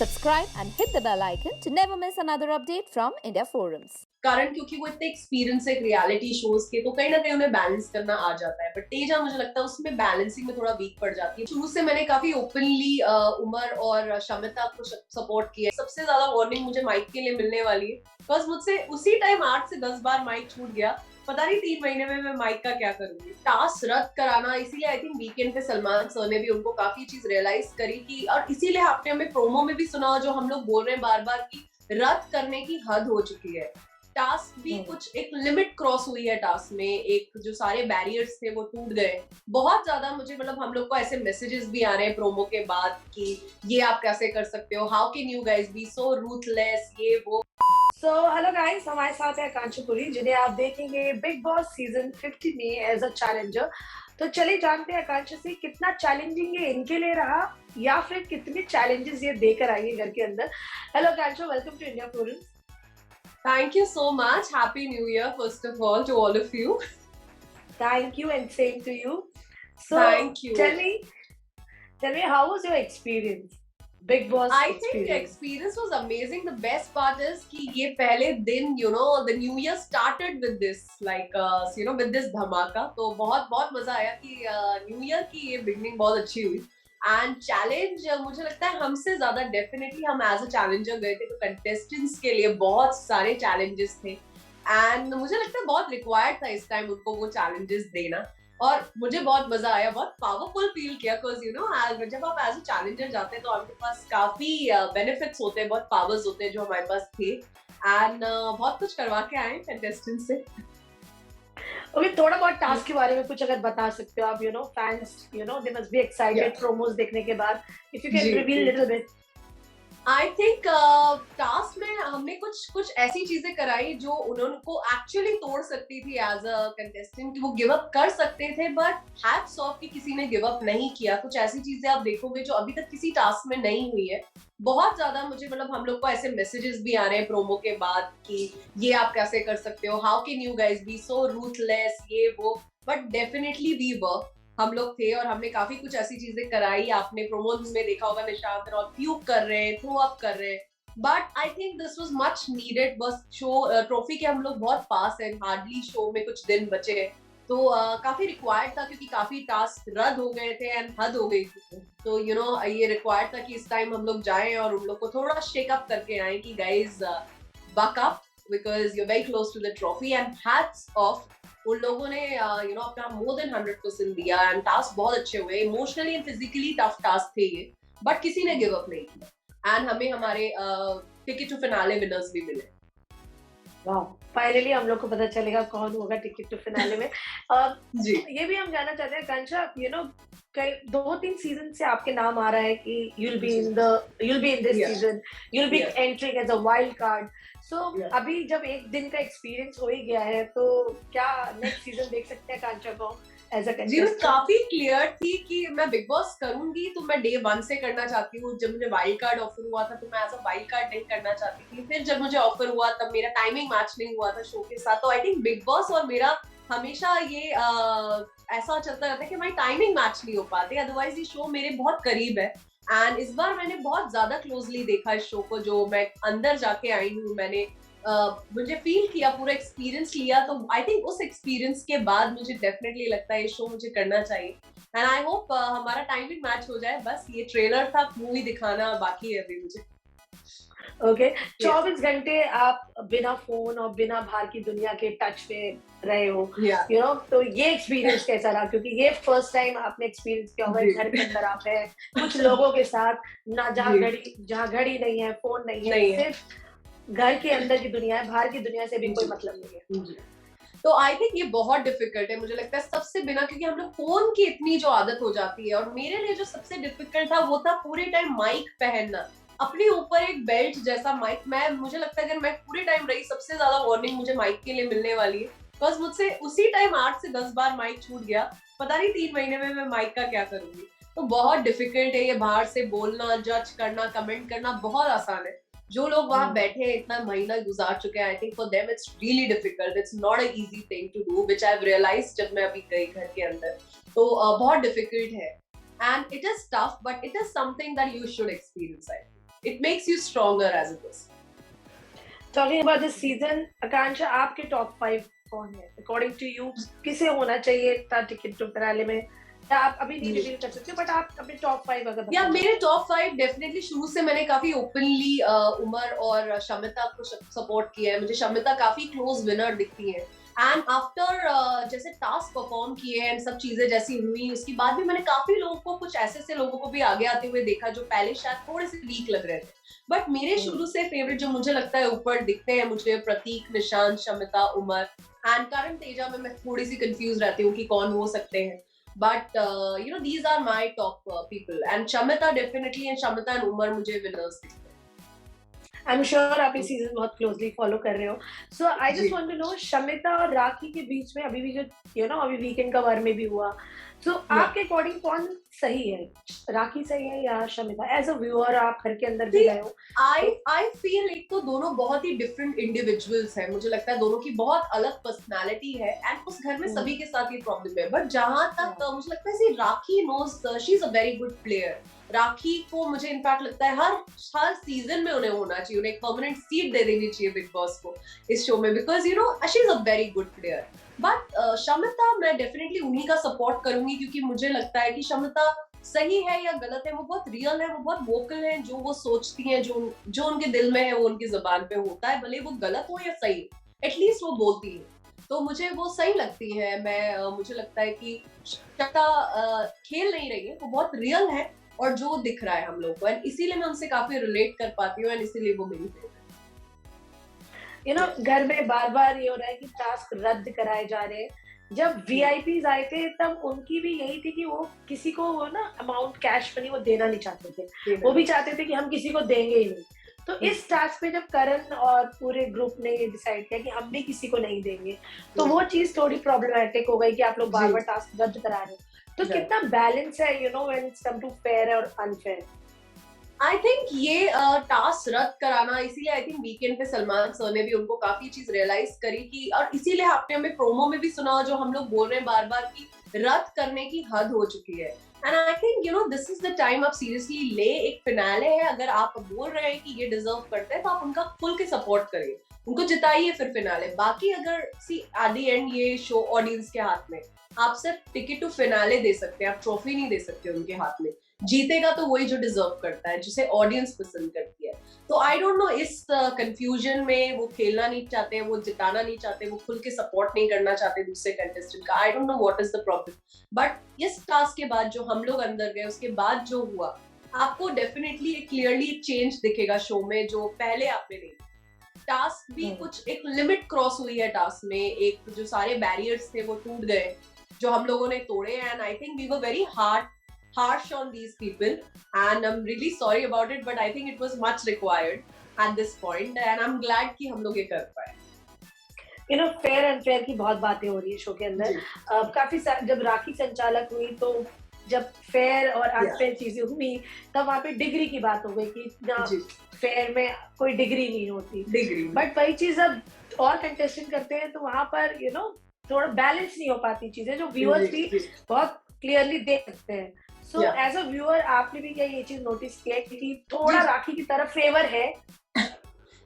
Subscribe and hit the bell icon to never miss another update from India Forums. कारण क्योंकि वो इतने experience है रियलिटी शोज के, तो कहीं ना कहीं उन्हें बैलेंस करना आ जाता है। बट तेजा मुझे लगता है उसमें बैलेंसिंग में थोड़ा वीक पड़ जाती है। शुरू से मैंने काफी ओपनली उमर और शमिता को सपोर्ट किया। सबसे ज्यादा वार्निंग मुझे माइक के लिए मिलने वाली है, बिकॉज मुझसे उसी टाइम 8 से 10 बार माइक छूट गया। पता नहीं 3 महीने में मैं माइक का क्या करूंगी। टास्क रद्द कराना, इसीलिए आई थिंक वीकेंड पे सलमान सर ने भी उनको काफी चीज रियलाइज करी कि, और इसीलिए आपने हमें प्रोमो में भी सुना जो हम लोग बोल रहे हैं बार बार की रद्द करने की हद हो चुकी है। टास्क भी कुछ एक लिमिट क्रॉस हुई है। टास्क में एक जो सारे बैरियर्स थे वो टूट गए बहुत ज्यादा। मुझे मतलब हम लोग को ऐसे मैसेजेस भी आ रहे हैं प्रोमो के बाद कि ये आप कैसे कर सकते हो, how can you guys be so ruthless, ये वो। सो हेलो गाइस, हमारे साथ है आकांक्षा पुरी, जिन्हें आप देखेंगे बिग बॉस सीजन 50 में एज अ चैलेंजर। तो चलिए जानते हैं आकांक्षा से कितना चैलेंजिंग ये इनके लिए रहा या फिर कितने चैलेंजेस ये देकर आएंगे घर के अंदर। Hello Akanksha, welcome to India forum. Thank you so much. Happy New Year, first of all, to all of you. Thank you and same to you. So Thank you. Tell me, how was your experience? Big Boss I experience. think the experience was amazing. The best part is कि ये पहले दिन, you know, the New Year started with this, like, with this धमाका. तो बहुत बहुत मजा आया कि New Year की ये beginning बहुत अच्छी हुई. एंड चैलेंज मुझे लगता है हमसे ज्यादा डेफिनेटली हम एज अ चैलेंजर गए थे, तो कंटेस्टेंट्स के लिए बहुत सारे चैलेंजेस थे एंड मुझे लगता है बहुत रिक्वायर्ड था इस टाइम उनको वो चैलेंजेस देना। और मुझे बहुत मजा आया, बहुत पावरफुल फील किया, बिकॉज यू नो जब आप एज अ चैलेंजर जाते हैं तो आपके पास काफी बेनिफिट्स होते हैं, बहुत पावर्स होते हैं जो हमारे पास थे एंड बहुत कुछ करवा के आए कंटेस्टेंट से। ओके, थोड़ा बहुत टास्क के बारे में कुछ अगर बता सकते हो आप, you know fans, you know they must be excited promos देखने के बाद, if you can reveal little bit. I think task में हमने कुछ ऐसी चीजें कराई जो उनको एक्चुअली तोड़ सकती थी एज अ कंटेस्टेंट, वो गिव अप कर सकते थे, बट हैट्स ऑफ कि किसी ने गिव अप नहीं किया। कुछ ऐसी चीजें आप देखोगे जो अभी तक किसी टास्क में नहीं हुई है। बहुत ज्यादा मुझे मतलब हम लोग को ऐसे मैसेजेस भी आ रहे हैं प्रोमो के बाद कि ये आप कैसे कर सकते हो, how can you guys be so ruthless, ये वो। बट डेफिनेटली वी वर, हम लोग थे और हमने काफी कुछ ऐसी चीजें कराई। आपने प्रोमोज में देखा होगा निशांत और फ्यूक कर रहे हैं, थ्रो अप कर रहे हैं, but I think this was much needed. बस शो ट्रॉफी के हम लोग बहुत पास है, हार्डली शो में कुछ दिन बचे हैं, तो काफी रिक्वायर्ड था क्योंकि काफी टास्क रद्द हो गए थे एंड हद हो गई थी। तो यू नो ये रिक्वायर्ड था कि इस टाइम हम लोग जाएं और उन लोग को थोड़ा शेक अप करके आए कि guys buck up because you are very close to the trophy and hats off. उन लोगों ने यू नो अपना मोर देन 100% दिया एंड टास्क बहुत अच्छे हुए, emotionally and physically tough task थे ये, बट किसी ने गिव अप नहीं किया एंड हमें हमारे टिकट टू फिनाले विनर्स भी मिले। वाह, फाइनली हम लोग को पता चलेगा कौन होगा टिकट टू फिनाले में। जी, ये भी हम जानना चाहते हैं आकांक्षा, यू नो कई 2-3 सीजन से आपके नाम आ रहा है कि you'll be in this season, you'll be entering as a wild card. So अभी जब एक दिन का एक्सपीरियंस हो ही गया है, तो क्या नेक्स्ट सीजन देख सकते हैं आकांक्षा को एज अ जी, मैं काफी क्लियर थी कि मैं बिग बॉस करूंगी तो मैं डे 1 से करना चाहती हूँ। जब मुझे वाइल्ड कार्ड ऑफर हुआ था तो मैं एज अ वाइल्ड कार्ड नहीं करना चाहती थी। फिर जब मुझे ऑफर हुआ तब मेरा टाइमिंग मैच नहीं हुआ था शो के साथ। तो आई थिंक बिग बॉस और मेरा हमेशा ये ऐसा चलता रहता है कि हमारी टाइमिंग मैच नहीं हो पाती, अदरवाइज ये शो मेरे बहुत करीब है। एंड इस बार मैंने बहुत ज्यादा क्लोजली देखा इस शो को, जो मैं अंदर जाके आई हूँ, मैंने मुझे फील किया, पूरा एक्सपीरियंस लिया। तो आई थिंक उस एक्सपीरियंस के बाद मुझे डेफिनेटली लगता है ये शो मुझे करना चाहिए एंड आई होप हमारा टाइमिंग मैच हो जाए। बस ये ट्रेलर था, मूवी दिखाना बाकी है अभी मुझे। ओके, 24 घंटे आप बिना फोन और बिना बाहर की दुनिया के टच में रहे हो, यू नो, तो ये एक्सपीरियंस कैसा रहा? क्योंकि ये फर्स्ट टाइम आपने एक्सपीरियंस किया होगा घर के अंदर आप हैं कुछ लोगों के साथ, ना जहाँ घड़ी नहीं है, फोन नहीं है, सिर्फ घर के अंदर की दुनिया है, बाहर की दुनिया से भी कोई मतलब नहीं है। तो आई थिंक ये बहुत डिफिकल्ट है, मुझे लगता है सबसे बिना, क्योंकि हम लोग फोन की इतनी जो आदत हो जाती है। और मेरे लिए जो सबसे डिफिकल्ट था वो था पूरे टाइम माइक पहनना, अपने ऊपर एक बेल्ट जैसा माइक। मुझे लगता है अगर मैं पूरे टाइम रही, सबसे ज्यादा वार्निंग मुझे माइक के लिए मिलने वाली है, बिकॉज मुझसे उसी टाइम 8 से 10 बार माइक छूट गया। पता नहीं 3 महीने में मैं माइक का क्या करूंगी। तो बहुत डिफिकल्ट है ये, बाहर से बोलना, जज करना, कमेंट करना बहुत आसान है। जो लोग वहां बैठे हैं, इतना महीना गुजार चुके हैं, I think for them it's really difficult, it's not a easy thing to do, which I have realised जब मैं अभी गई घर के अंदर। तो बहुत डिफिकल्ट है and it is tough, but it is something that you should experience. I it makes you stronger as a person. Talking about this season, Akansha, आपके top 5 कौन है? According to you, किसे होना चाहिए था टिकट टू फिनाले में? या आप अभी नहीं रिवील कर सकते, बट आप अपने top 5 अगर या मेरे top 5 डेफिनेटली शुरू से मैंने काफी ओपनली उमर और शमिता को सपोर्ट किया है. मुझे शमिता काफी क्लोज विनर दिखती है. एंड आफ्टर जैसे टास्क परफॉर्म किए एंड सब चीजें जैसी हुई, उसके बाद भी मैंने काफी लोगों को, कुछ ऐसे लोगों को भी आगे आते हुए देखा जो पहले शायद थोड़े से वीक लग रहे थे. बट मेरे शुरू से फेवरेट जो मुझे लगता है ऊपर दिखते हैं मुझे, प्रतीक, निशांत, शमिता, उमर एंड करण तेजा में मैं थोड़ी सी कंफ्यूज रहती हूँ कि कौन हो सकते हैं. But you know these are my top people and Shamita definitely, and Shamita and Umar मुझे विनर्स दिखते हैं. आई एम श्योर आप इस सीजन बहुत क्लोजली फॉलो कर रहे हो. So I just want to know, Shamita और राखी के बीच में अभी भी जो यू नो अभी वीकेंड का वार में भी हुआ, सो आपके अकॉर्डिंग कौन सही है? राखी सही है या शमिता? एज अ व्यूअर आप घर के अंदर भी गए हो. आई फील एक तो दोनों बहुत ही डिफरेंट इंडिविजुअल्स हैं. मुझे लगता है दोनों की बहुत अलग पर्सनालिटी है एंड उस घर में सभी के साथ ये प्रॉब्लम है. बट जहां तक मुझे लगता है Rakhi knows, she is a very good player. Rakhi को मुझे इनफैक्ट लगता है हर सीजन में उन्हें होना चाहिए, उन्हें एक परमानेंट सीट दे देनी चाहिए बिग बॉस को इस शो में, because you know she is a very good player. But Shamita मैं डेफिनेटली उन्हीं का सपोर्ट करूंगी, क्योंकि मुझे लगता है कि शमिता सही है या गलत है, वो बहुत रियल है, वो बहुत वोकल है. जो वो सोचती हैं, जो उनके दिल में है वो उनकी जुबान पे होता है, भले वो गलत हो या सही, एटलीस्ट वो बोलती है. तो मुझे वो सही लगती है. मुझे लगता है कि शमिता खेल नहीं रही है, वो बहुत रियल है और जो दिख रहा है हम लोग को, एंड इसीलिए मैं उनसे काफी रिलेट कर पाती हूँ एंड इसीलिए वो मेरी फेवरेट. यू नो घर में बार बार ये हो रहा है कि टास्क रद्द कराए जा रहे हैं. जब वीआईपीज आए थे तब उनकी भी यही थी कि वो किसी को वो ना अमाउंट कैश मनी वो देना नहीं चाहते थे. वो भी चाहते थे कि हम किसी को देंगे ही नहीं. तो इस टास्क पे जब करण और पूरे ग्रुप ने ये डिसाइड किया कि हम भी किसी को नहीं देंगे, तो वो चीज थोड़ी प्रॉब्लमैटिक हो गई कि आप लोग बार बार टास्क रद्द करा रहे हो. तो कितना बैलेंस है you know when it's come to fair और अनफेयर? आई थिंक ये टास्क रद्द कराना, इसीलिए आई थिंक वीकेंड पे सलमान सर ने भी उनको काफी चीज रियलाइज करी कि, और इसीलिए आपने हमें प्रोमो में भी सुना जो हम लोग बोल रहे हैं बार बार कि रद्द करने की हद हो चुकी है. And I think you know this is the time आप सीरियसली ले. एक फिनाले है, अगर आप बोल रहे हैं कि ये डिजर्व करते हैं तो आप उनका खुल के सपोर्ट करिए, उनको जिताइए फिर फिनाले. बाकी अगर सी एट द एंड ये शो ऑडियंस के हाथ में, आप सिर्फ टिकट टू फिनाले दे सकते हैं, आप ट्रॉफी नहीं दे सकते उनके हाथ में. जीतेगा तो वही जो डिजर्व करता है, जिसे ऑडियंस पसंद करती है. तो आई डोंट नो, इस कंफ्यूजन में वो खेलना नहीं चाहते, वो जिताना नहीं चाहते, वो खुल के सपोर्ट नहीं करना चाहते दूसरे कंटेस्टेंट का. I don't know what is the problem. But इस टास्क के बाद जो हम लोग अंदर गए, उसके बाद जो हुआ, आपको डेफिनेटली क्लियरली चेंज दिखेगा शो में जो पहले आपने नहीं. टास्क भी कुछ एक लिमिट क्रॉस हुई है टास्क में. एक जो सारे बैरियर्स थे वो टूट गए जो हम लोगों ने तोड़े. And I think we were very harsh on these people and I'm really sorry about it, but I think it was much required at this point and I'm glad कि हम लोग ये कर पाए. You know fair and fair की बहुत बातें हो रही है शो के अंदर. काफी जब राखी संचालक हुई तो जब फेयर और अनफेयर चीजें हुई तब वहाँ पे डिग्री की बात हो गई कि फेयर में कोई डिग्री नहीं होती. बट वही चीज अब और कंटेस्टेंट करते हैं तो वहाँ पर यू नो थोड़ा बैलेंस नहीं हो पाती चीजें, जो व्यूअर्स भी बहुत क्लियरली देख सकते हैं. सो एज अ व्यूअर आपने भी क्या ये चीज नोटिस किया कि थोड़ा राखी की तरफ फेवर है?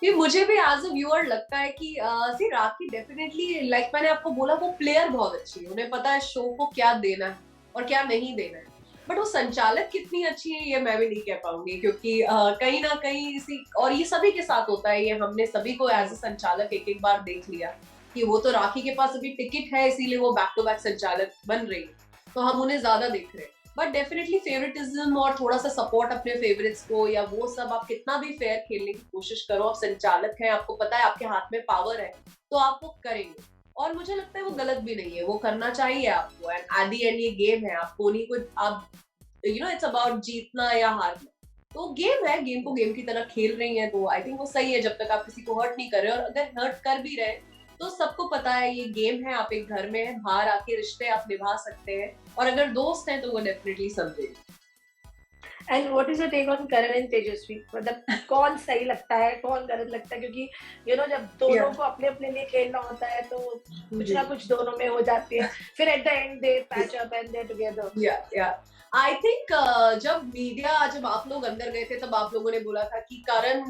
ये मुझे भी एज अ व्यूअर लगता है कि सी राखी डेफिनेटली, लाइक मैंने आपको बोला, वो प्लेयर बहुत अच्छी है, उन्हें पता है शो को क्या देना है और क्या नहीं देना है. बट वो संचालक कितनी अच्छी है ये मैं भी नहीं कह पाऊंगी, क्योंकि कहीं ना कहीं इसी, और ये सभी के साथ होता है, ये हमने सभी को एज अ संचालक एक बार देख लिया कि वो तो राखी के पास अभी टिकट है इसीलिए वो बैक टू बैक संचालक बन रही है, तो हम उन्हें ज्यादा देख रहे हैं. बट डेफिनेटली फेवरेटिज्म और थोड़ा सा सपोर्ट अपने फेवरेट्स को, या वो सब, आप कितना भी फेयर खेलने की कोशिश करो, आप संचालक हैं, आपको पता है आपके हाथ में पावर है, तो आप वो करेंगे. और मुझे लगता है वो गलत भी नहीं है, वो करना चाहिए आपको. एंड एट द एंड ये गेम है, आपको नहीं कुछ, आप यू नो इट्स अबाउट जीतना या हारना. तो गेम है, गेम को गेम की तरह खेल रही है, तो आई थिंक वो सही है जब तक आप किसी को हर्ट नहीं कर रहे. और अगर हर्ट कर भी रहे तो सबको पता है ये गेम है, आप एक घर में हैं, बाहर आके रिश्ते आप निभा सकते हैं, और अगर दोस्त हैं तो वो डेफिनेटली समझेंगे. And what is your take on Karan and Tejaswi? मतलब कौन सही लगता है, कौन गलत लगता है? क्योंकि यू नो जब दोनों को अपने अपने लिए खेलना होता है तो कुछ ना कुछ दोनों में हो जाती है, फिर at the and they patch up and they together. या आई थिंक जब आप लोग अंदर गए थे तब आप लोगों ने बोला था कि करण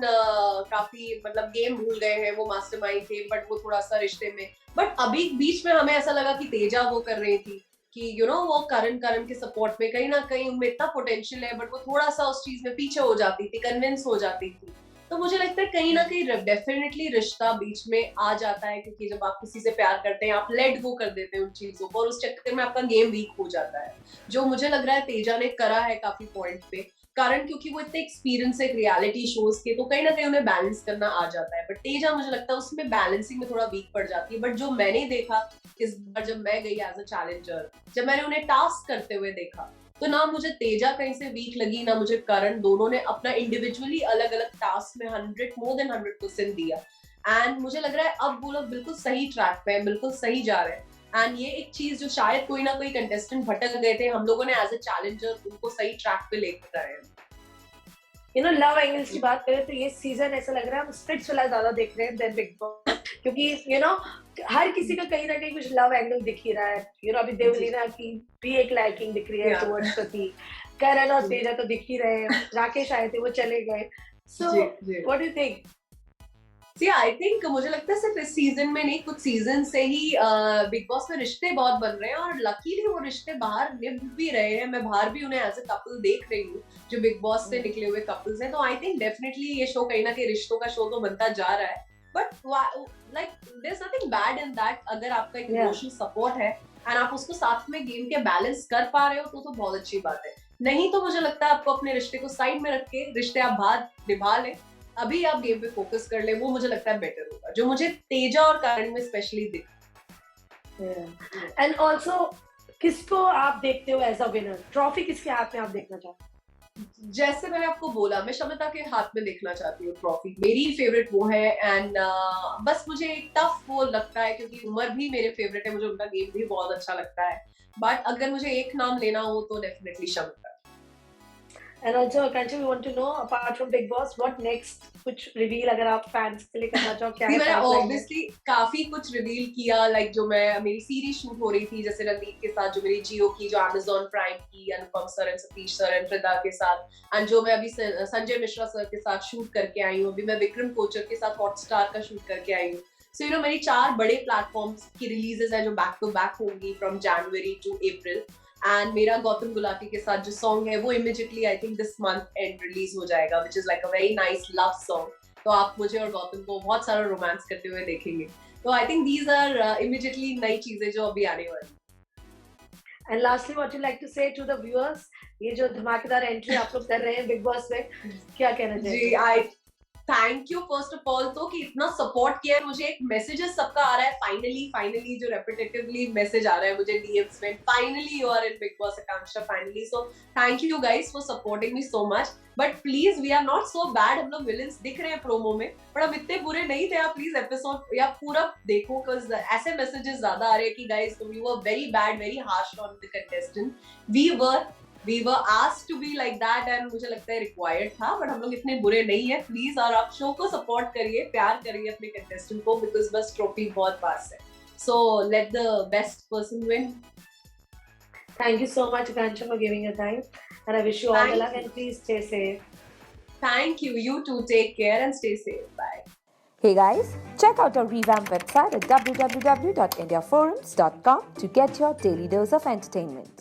काफी मतलब गेम भूल गए हैं, वो मास्टरमाइंड थे बट वो थोड़ा सा रिश्ते में, बट अभी बीच में हमें ऐसा लगा कि तेजा वो कर रही थी कि वो करण के सपोर्ट में कहीं ना कहीं उनमें इतना पोटेंशियल है, बट वो थोड़ा सा उस चीज में पीछे हो जाती थी, कन्विंस हो जाती थी। तो मुझे लगता है कहीं ना कहीं डेफिनेटली रिश्ता बीच में आ जाता है, क्योंकि जब आप किसी से प्यार करते हैं आप लेट गो कर देते हैं उन चीजों को, और उस चक्कर में आपका गेम वीक हो जाता है, जो मुझे लग रहा है तेजा ने करा है काफी पॉइंट पे। कारण क्योंकि वो इतने एक्सपीरियंस है रियलिटी शोज के, तो कहीं ना कहीं उन्हें बैलेंस करना आ जाता है, बट तेजा मुझे लगता है उसमें बैलेंसिंग में थोड़ा वीक पड़ जाती है। बट जो मैंने देखा इस बार जब मैं गई एज अ चैलेंजर, जब मैंने उन्हें टास्क करते हुए देखा, तो ना मुझे तेजा कहीं से वीक लगी ना मुझे करण, दोनों ने अपना इंडिविजुअली अलग अलग टास्क में 100% दिया। एंड मुझे लग रहा है अब वो लोग बिल्कुल सही ट्रैक पे हैं, बिल्कुल सही जा रहे हैं। एंड ये एक चीज जो शायद कोई ना कोई कंटेस्टेंट भटक गए थे, हम लोगों ने एज अ चैलेंजर उनको सही ट्रैक पे लेकर आए हैं। लव एंगल्स की बात करें तो ये सीजन ऐसा लग रहा है हम स्प्लिट्स वाला ज्यादा देख रहे हैं देन बिग बॉस, क्योंकि हर किसी का कहीं ना कहीं कुछ लव एंगल दिख ही रहा है। अभी देवलीना की भी एक लाइकिंग दिख रही है टुवर्ड्स प्रतीक, करण और तेजा तो दिख ही रहे हैं, राकेश आए थे वो चले गए। So what do you think? I think मुझे लगता है सिर्फ इस सीजन में नहीं, कुछ सीजन से ही बिग बॉस में रिश्ते बहुत बन रहे हैं, और लकीली वो रिश्ते बाहर निभ भी रहे हैं। मैं बाहर भी उन्हें एज अ कपल देख रही हूँ, जो बिग बॉस से निकले हुए कपल्स हैं। तो आई थिंक डेफिनेटली ये शो कहीं ना कहीं रिश्तों का शो तो बनता जा रहा है, but like there is nothing bad in that. अगर आपका एक इमोशनल सपोर्ट है एंड आप उसको साथ में गेम के बैलेंस कर पा रहे हो तो बहुत अच्छी बात है। नहीं तो मुझे लगता है आपको अपने रिश्ते को साइड में रख के रिश्ते आप बाहर निभा लें, अभी आप गेम पे फोकस कर ले, वो मुझे लगता है बेटर होगा, जो मुझे तेजा और करण में स्पेशली दिखा। एंड ऑल्सो किसको आप देखते हो एज अ विनर? ट्रॉफी किसके हाथ में आप देखना चाहते हो? जैसे मैंने आपको बोला, मैं शमिता के हाथ में देखना चाहती हूँ ट्रॉफी, मेरी फेवरेट वो है। एंड बस मुझे एक टफ वो लगता है क्योंकि उमर भी मेरे फेवरेट है, मुझे उनका गेम भी बहुत अच्छा लगता है, बट अगर मुझे एक नाम लेना हो तो definitely Shamita. And also, Akansha, we want to know, apart from Big Boss, what next? कुछ रिवील अगर आप फैंस के लिए करना चाहो, क्या है? मैंने ऑब्वियसली काफी कुछ रिवील किया, लाइक जो मेरी सीरीज शूट हो रही थी, जैसे रणदीप के साथ, जो मेरी जियो की, जो Amazon प्राइम की, Anupam sir and Satish sir and Frida के साथ, एंड जो मैं अभी संजय मिश्रा सर के साथ शूट करके आई हूँ, अभी मैं विक्रम कोचर के साथ हॉटस्टार का शूट करके आई हूँ। सो मेरी 4 बड़े प्लेटफॉर्म्स की रिलीजेस हैं जो बैक टू बैक होंगी from January to April. And मेरा गौतम गुलाटी के साथ जो सॉन्ग है वो immediately I think this month end release हो जाएगा, which is like a very nice love song. तो आप मुझे और गौतम को बहुत सारा रोमांस करते हुए देखेंगे। तो I think these are immediately नई चीजें जो अभी आने वाली। And lastly what you like to say to the viewers, ये जो धमाकेदार एंट्री आप लोग कर रहे हैं बिग बॉस में, क्या कहना चाहिए? जी, I thank you first of all तो कि इतना सपोर्ट किया है मुझे। एक मैसेजेस सबका आ रहा है, फाइनली जो रेपिटेटिवली मैसेज आ रहा है मुझे डीएम्स में, finally you are in Bigg Boss Akanksha, finally. So thank you guys for supporting me so much, but please we are not so bad. हम लोग विलेंस दिख रहे हैं प्रोमो में, पर हम इतने बुरे नहीं थे। आप प्लीज एपिसोड या पूरा देखो, बिकॉज ऐसे मैसेजेस ज्यादा आ रहे हैं कि guys you were very bad, very harsh on the contestant. We were asked to be like that and मुझे लगता है required था, but हम लोग इतने बुरे नहीं है प्लीज। और आप शो को सपोर्ट करिए, प्यार करिए अपने कंटेस्टेंट को, बिकॉज बस ट्रॉफी बहुत पास है। So let the best person win. Thank you so much, Akansha, for giving your time, and I wish you all the luck, and please stay safe. Thank you. You too. Take care and stay safe. Bye. Hey guys, check out our revamped website at www.indiaforums.com to get your daily dose of entertainment.